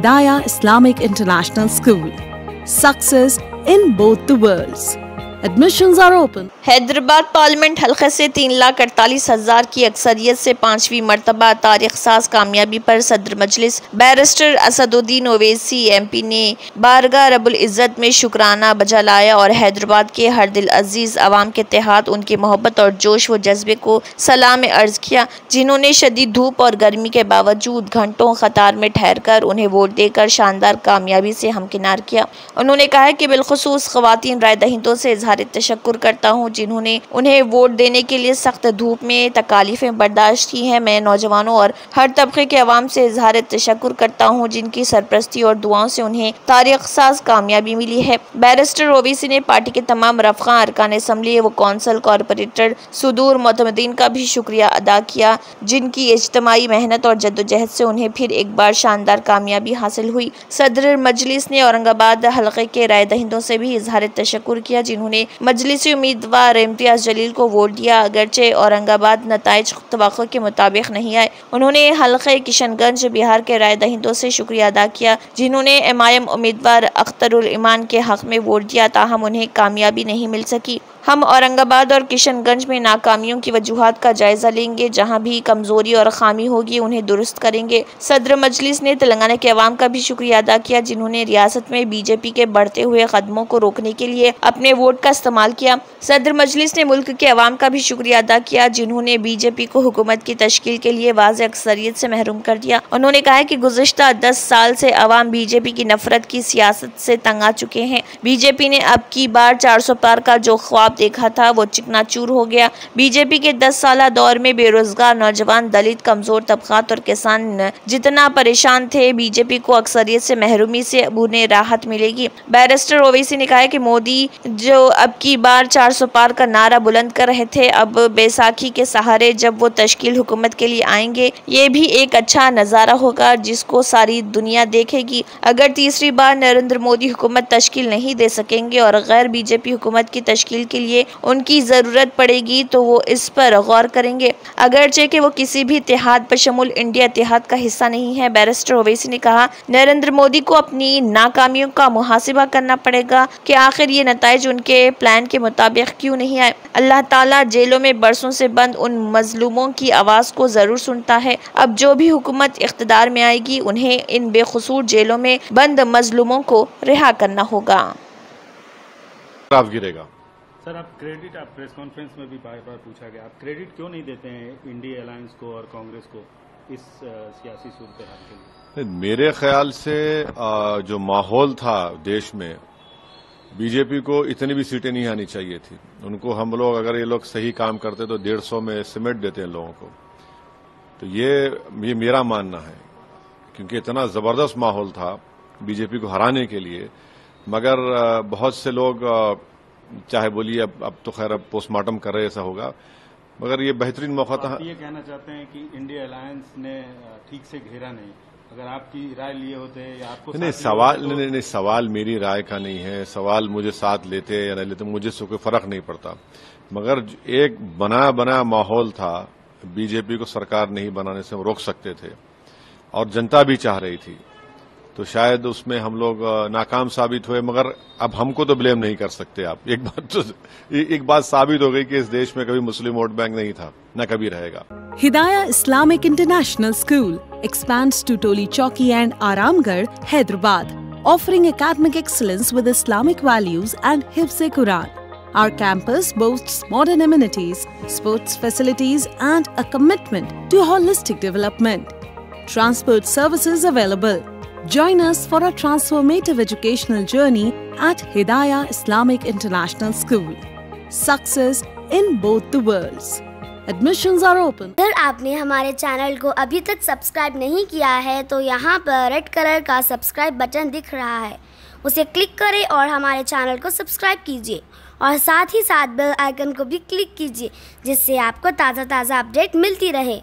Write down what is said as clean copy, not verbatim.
Hidayah Islamic International School. Success in both the worlds. Admissions are open. Hyderabad parliament हल्के से 3,48,000 की अक्सरियत से 5वीं मरतबा तारीख साज कामयाबी पर सदर मजलिस बैरिस्टर असदुद्दीन ओवैसी MP ने बारगाह रब्बुल इज़्ज़त में शुक्राना बजा लाया और हैदराबाद के हर दिल अजीज अवाम के तहत उनकी मोहब्बत और जोश व जज्बे को सलाम अर्ज किया, जिन्होंने शदीद धूप और गर्मी के बावजूद घंटों कतार में ठहर कर उन्हें वोट देकर शानदार कामयाबी से हमकिनार किया। उन्होंने कहा कि बिलखुसूस ख़वातीन राय दहिंदों से इजहार तशक्कुर करता हूँ जिन्होंने उन्हें वोट देने के लिए सख्त धूप में तकालीफें बर्दाश्त की हैं। मैं नौजवानों और हर तबके के अवाम से इजहार तशक्कुर करता हूँ जिनकी सरपरस्ती और दुआओं से उन्हें तारीख साज कामयाबी मिली है। बैरिस्टर ओवैसी ने पार्टी के तमाम रफ़क़ा अरकान असम्बली व कौंसल कॉरपोरेटर सुदूर मोतमदीन का भी शुक्रिया अदा किया, जिनकी इज्तिमाई मेहनत और जद्दोजहद से उन्हें फिर एक बार शानदार कामयाबी हासिल हुई। सदर मजलिस ने औरंगाबाद हल्के के राय दहिंदों से भी इजहार तशक्कुर किया जिन्होंने मजलिसी उम्मीदवार इम्तियाज जलील को वोट दिया, अगरचे औरंगाबाद नताइज तवक्को के मुताबिक नहीं आए। उन्होंने हल्के किशनगंज बिहार के राय दहिंदों से शुक्रिया अदा किया जिन्होंने MIM उम्मीदवार अख्तरुल ईमान के हक में वोट दिया, ताहम उन्हें कामयाबी नहीं मिल सकी। हम औरंगाबाद और किशनगंज में नाकामियों की वजूहात का जायजा लेंगे, जहां भी कमजोरी और खामी होगी उन्हें दुरुस्त करेंगे। सदर मजलिस ने तेलंगाना के अवाम का भी शुक्रिया अदा किया जिन्होंने रियासत में BJP के बढ़ते हुए कदमों को रोकने के लिए अपने वोट का इस्तेमाल किया। सदर मजलिस ने मुल्क के अवाम का भी शुक्रिया अदा किया जिन्होंने BJP को हुकूमत की तश्कील के लिए वाज़ेह अक्सरियत से महरूम कर दिया। उन्होंने कहा कि गुज़िश्ता 10 साल से अवाम BJP की नफरत की सियासत से तंग आ चुके हैं। BJP ने अब की बार 400 पार का जो ख्वाब देखा था वो चिकनाचूर हो गया। BJP के 10 साल दौर में बेरोजगार नौजवान, दलित, कमजोर तबकात और किसान जितना परेशान थे, BJP को अक्सरियत से महरूमी से उन्हें राहत मिलेगी। बैरिस्टर ओवैसी ने कहा कि मोदी जो अब की बार 400 पार का नारा बुलंद कर रहे थे, अब बैसाखी के सहारे जब वो तश्कील हुकूमत के लिए आएंगे, ये भी एक अच्छा नज़ारा होगा जिसको सारी दुनिया देखेगी। अगर तीसरी बार नरेंद्र मोदी हुकूमत तश्कील नहीं दे सकेंगे और गैर BJP हुकूमत की तश्कील के लिए उनकी ज़रूरत पड़ेगी तो वो इस पर गौर करेंगे, अगरचे कि वो किसी भी इत्तेहाद बशमूल इंडिया इत्तेहाद का हिस्सा नहीं है। बैरिस्टर ओवैसी ने कहा, नरेंद्र मोदी को अपनी नाकामियों का मुहासिबा करना पड़ेगा कि आखिर ये नताइज उनके प्लान के मुताबिक क्यों नहीं आए। अल्लाह ताला जेलों में बरसों से बंद उन मजलूमों की आवाज़ को ज़रूर सुनता है। अब जो भी हुकूमत इख्तिदार में आएगी उन्हें इन बेखसूर जेलों में बंद मजलूमों को रिहा करना होगा। गिरेगा सर, आप क्रेडिट, आप प्रेस कॉन्फ्रेंस में भी बार बार पूछा गया, आप क्रेडिट क्यों नहीं देते हैं इंडिया अलायंस को और कांग्रेस को इस सियासी सूरत हाल के लिए? मेरे ख्याल से जो माहौल था देश में, BJP को इतनी भी सीटें नहीं आनी चाहिए थी। उनको हम लोग, अगर ये लोग सही काम करते तो 150 में सिमट देते हैं लोगों को। तो ये मेरा मानना है, क्योंकि इतना जबरदस्त माहौल था BJP को हराने के लिए। मगर बहुत से लोग चाहे बोलिए अब तो खैर अब पोस्टमार्टम कर रहे, ऐसा होगा, मगर ये बेहतरीन मौका था। आप ये कहना चाहते हैं कि इंडिया अलायंस ने ठीक से घेरा नहीं, अगर आपकी राय लिए होते या आपको नहीं, सवाल मेरी राय का नहीं है। सवाल मुझे साथ लेते या नहीं लेते मुझे से कोई फर्क नहीं पड़ता, मगर एक बनाया बनाया माहौल था। BJP को सरकार नहीं बनाने से रोक सकते थे और जनता भी चाह रही थी, तो शायद उसमें हम लोग नाकाम साबित हुए। मगर अब हमको तो ब्लेम नहीं कर सकते आप। एक बात साबित हो गई कि इस देश में कभी मुस्लिम वोट बैंक नहीं था, न कभी रहेगा। Hidayah Islamic International School expands to Toli Chowki and Aramgarh, Hyderabad, offering academic excellence with Islamic values and Hifz-e-Quran. Our campus boasts modern amenities, sports facilities, and a commitment to holistic development. Transport services available. Join us for a transformative educational journey at Hidayah Islamic International School. Success in both the worlds. Admissions are open. अगर आपने हमारे channel को अभी तक subscribe नहीं किया है तो यहाँ पर रेड कलर का सब्सक्राइब बटन दिख रहा है, उसे क्लिक करें और हमारे चैनल को सब्सक्राइब कीजिए और साथ ही साथ बेल आइकन को भी क्लिक कीजिए, जिससे आपको ताज़ा अपडेट मिलती रहे।